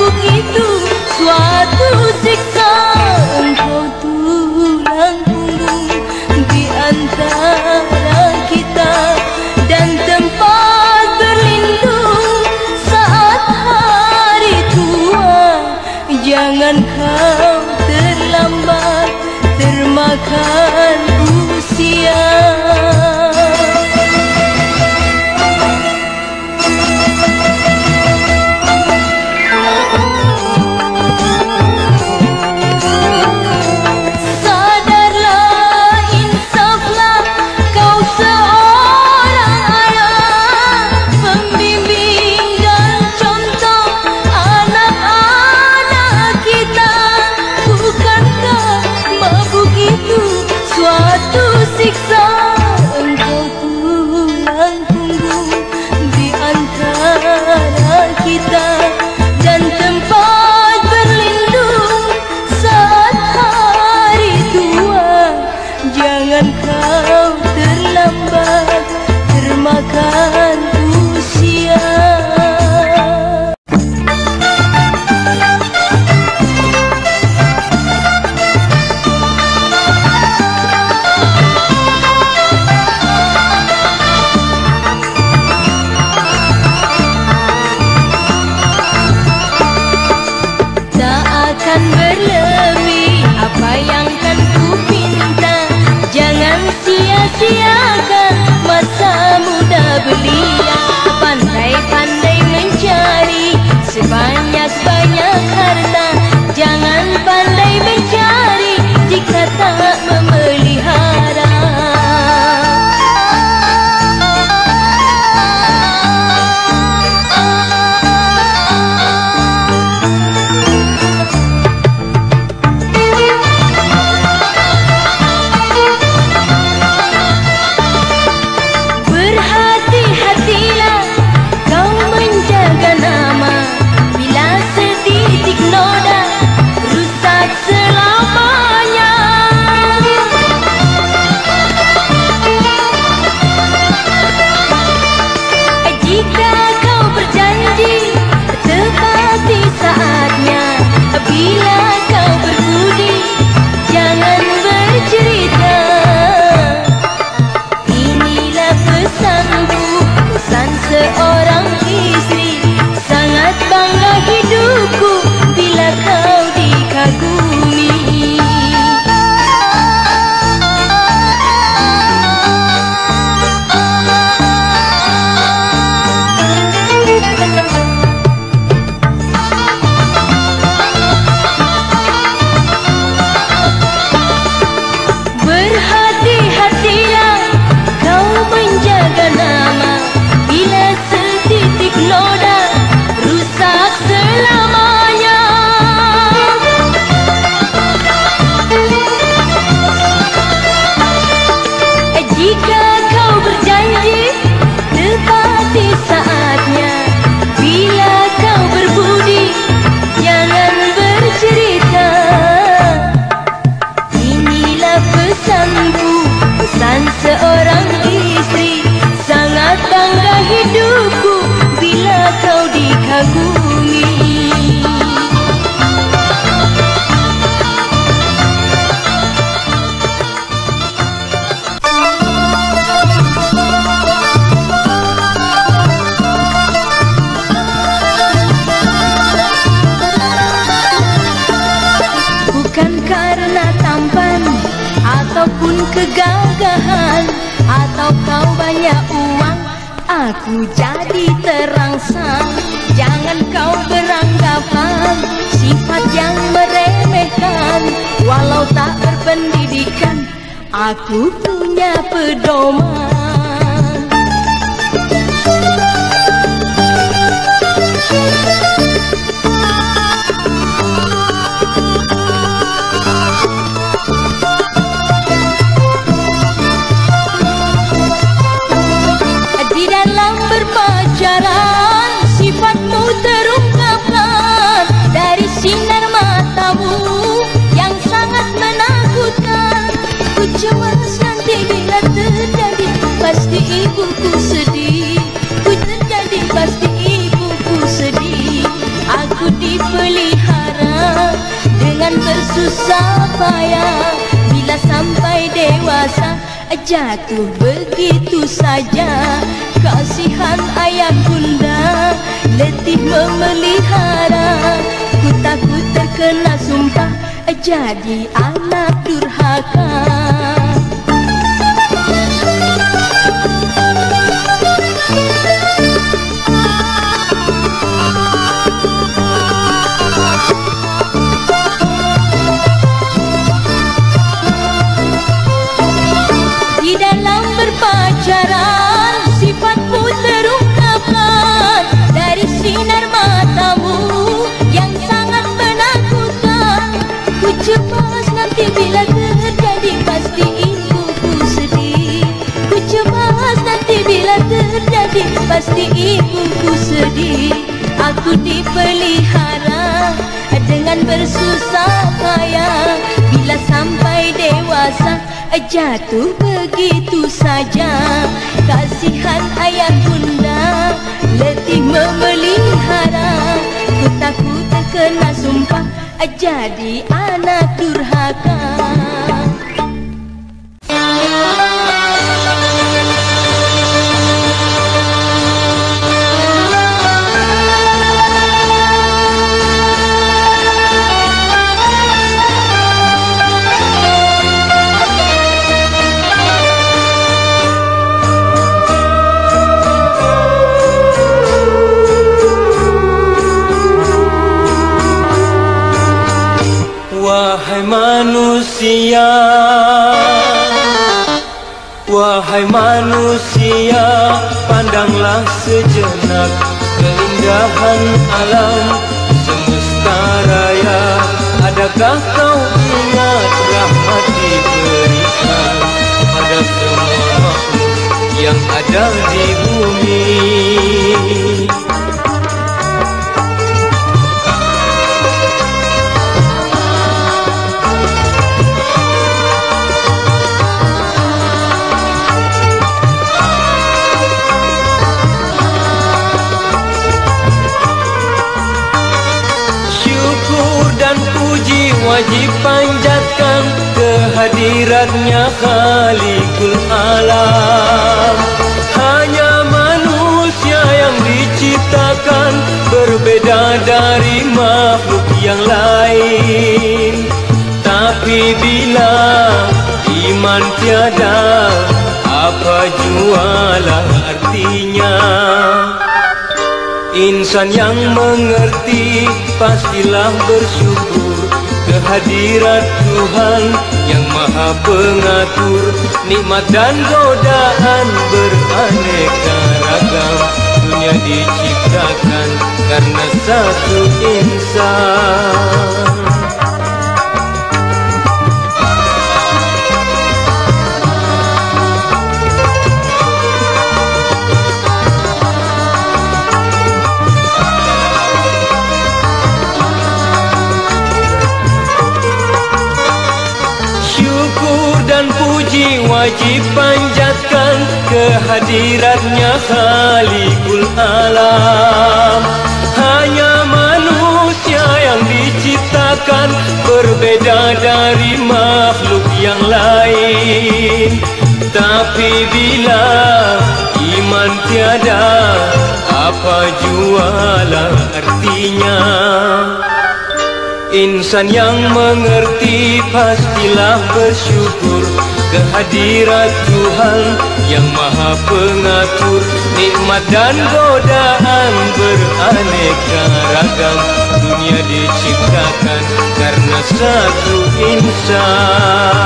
mabuk itu suatu siksa. Engkau tulang punggung di antara kita dan tempat berlindung saat hari tua. Jangan kau terlambat termakan usia. Sia-siakan masa muda belia, pandai-pandai mencari sebanyak-banyak harta. Jangan pandai mencari jika tak memelihara. Bila kau berbudi, jangan bercerita. Inilah pesanku, pesan seorang istri. Sangat bangga hidupku bila kau dikagumi. Seorang istri, sangat bangga hidupku bila kau dikagumi. Bukan karena tampan ataupun kegagahan, atau kau banyak uang, aku jadi terangsang. Jangan kau beranggapan sifat yang meremehkan. Walau tak berpendidikan, aku punya pedoman. Berpacaran, sifatmu terungkapkan dari sinar matamu yang sangat menakutkan. Ku cemas nanti bila terjadi, pasti ibuku sedih. Ku terjadi, pasti ibuku sedih. Aku di dipelihara dengan bersusah payah. Bila sampai dewasa jatuh begitu saja. Kasihan ayah bunda letih memelihara. Ku takut terkena sumpah jadi anak durhaka. Di dalam berpacaran sifatmu terungkapkan dari sinar matamu yang sangat menakutkan. Ku cemas nanti bila terjadi pasti ibuku sedih. Ku cemas nanti bila terjadi pasti ibuku sedih. Aku dipelihara dengan bersusah payah. Bila sampai dewasa jatuh begitu saja. Kasihan ayah bunda letih memelihara. Ku takut terkena sumpah jadi anak durhaka. Wahai manusia, wahai manusia, pandanglah sejenak keindahan alam semesta raya. Adakah kau ingat rahmat diberikan pada semua makhluk yang ada di bumi? Wajib panjatkan kehadiratnya Khaliqul Alam. Hanya manusia yang diciptakan berbeda dari makhluk yang lain. Tapi bila iman tiada, apa jualah artinya? Insan yang mengerti pastilah bersyukur kehadirat Tuhan yang maha pengatur. Nikmat dan godaan beraneka ragam. Dunia diciptakan karena satu insan. Wajib panjatkan kehadiratnya Khaliqul Alam. Hanya manusia yang diciptakan berbeda dari makhluk yang lain. Tapi bila iman tiada, apa jualah artinya? Insan yang mengerti pastilah bersyukur kehadirat Tuhan yang maha pengatur. Nikmat dan godaan beraneka ragam. Dunia diciptakan karena satu insan.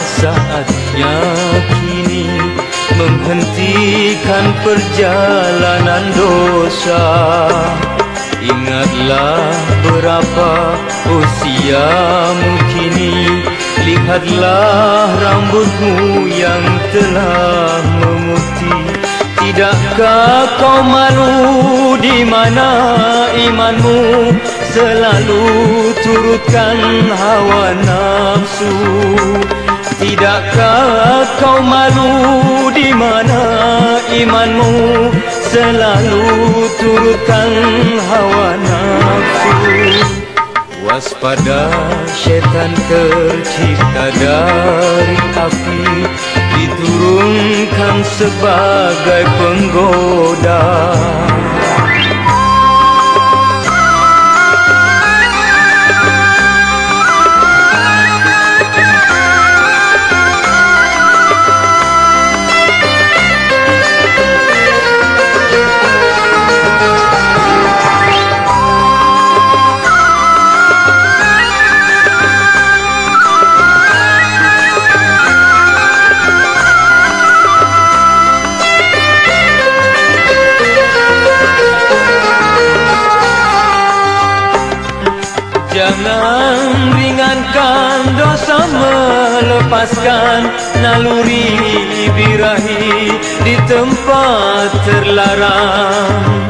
Saatnya kini menghentikan perjalanan dosa. Ingatlah berapa usiamu kini Lihatlah rambutmu yang telah memutih. Tidakkah kau malu di mana imanmu selalu turutkan hawa nafsu? Tidakkah kau malu di mana imanmu selalu turutkan hawa nafsu? Waspada, syaitan tercipta dari api, diturunkan sebagai penggoda. Jangan ringankan dosa, melepaskan naluri birahi di tempat terlarang.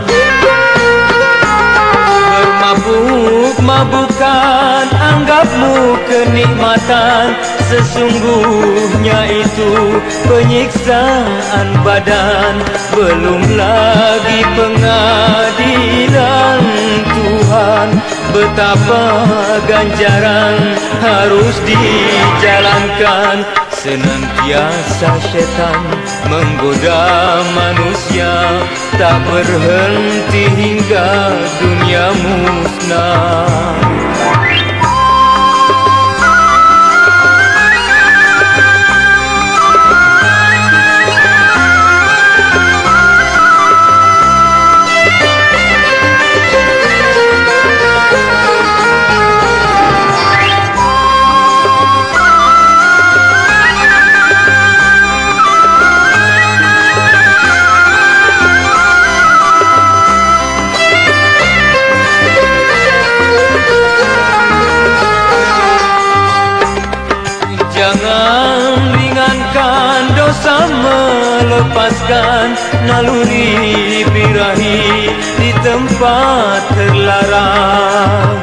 Bermabuk-mabukan anggapmu kenikmatan, sesungguhnya itu penyiksaan badan. Belum lagi pengadilan Tuhan, betapa ganjaran harus dijalankan. Senantiasa syaitan menggoda manusia, tak berhenti hingga dunia musnah. Jangan ringankan dosa, melepaskan naluri birahi di tempat terlarang.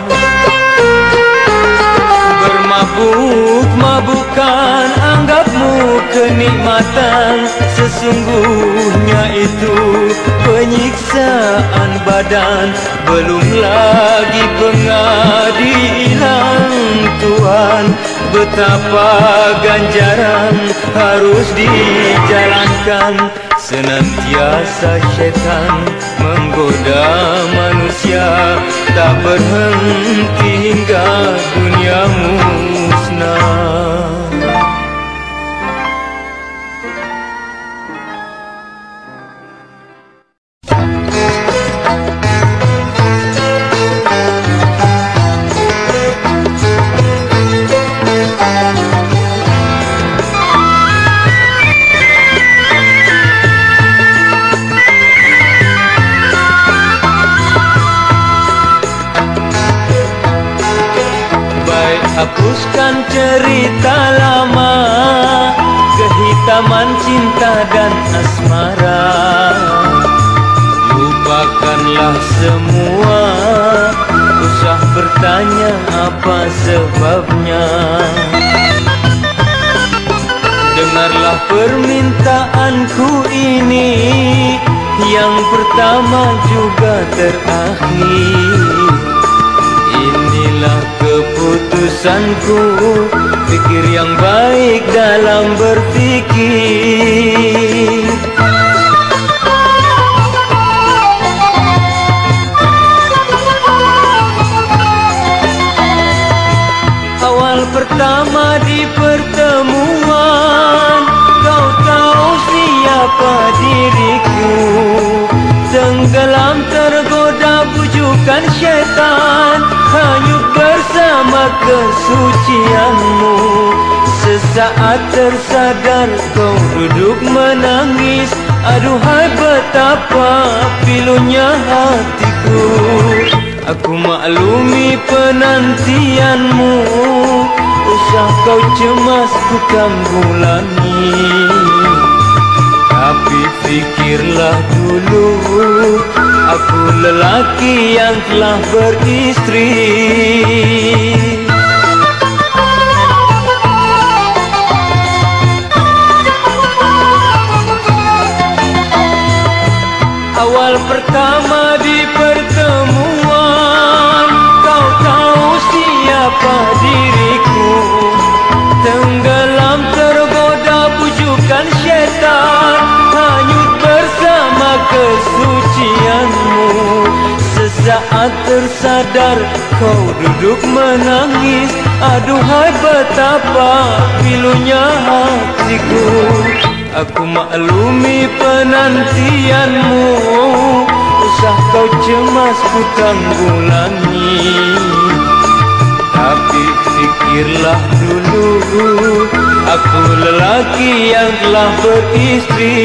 Bermabuk-mabukan anggapmu kenikmatan, sesungguhnya itu penyiksaan badan. Belum lagi pengadilan Tuhan, betapa ganjaran harus dijalankan. Senantiasa syaitan menggoda manusia, tak berhenti hingga dunia musnah. Hapuskan cerita lama, kehitaman cinta dan asmara. Lupakanlah semua, usah bertanya apa sebabnya. Dengarlah permintaanku ini, yang pertama juga terakhir. Inilah keputusanku, pikir yang baik dalam berfikir. Awal pertama di pertemuan, kau tahu siapa diriku. Tenggelam tergoda bujukan syaitan, hanyut bersama kesucianmu. Sesaat tersadar kau duduk menangis, aduhai betapa pilunya hatiku. Aku maklumi penantianmu, usah kau cemas ku tanggulangi. Tapi fikirlah dulu, aku lelaki yang telah beristri. Awal pertama di pertemuan, kau tahu siapa diriku. Tenggelam tergoda bujukan syaitan, hanyut bersama kesucianmu. Sesaat tersadar kau duduk menangis. Aduhai betapa pilunya hatiku. Aku maklumi penantianmu, usah kau cemas ku tanggulangi. Tapi fikirlah dulu, aku lelaki yang telah beristri.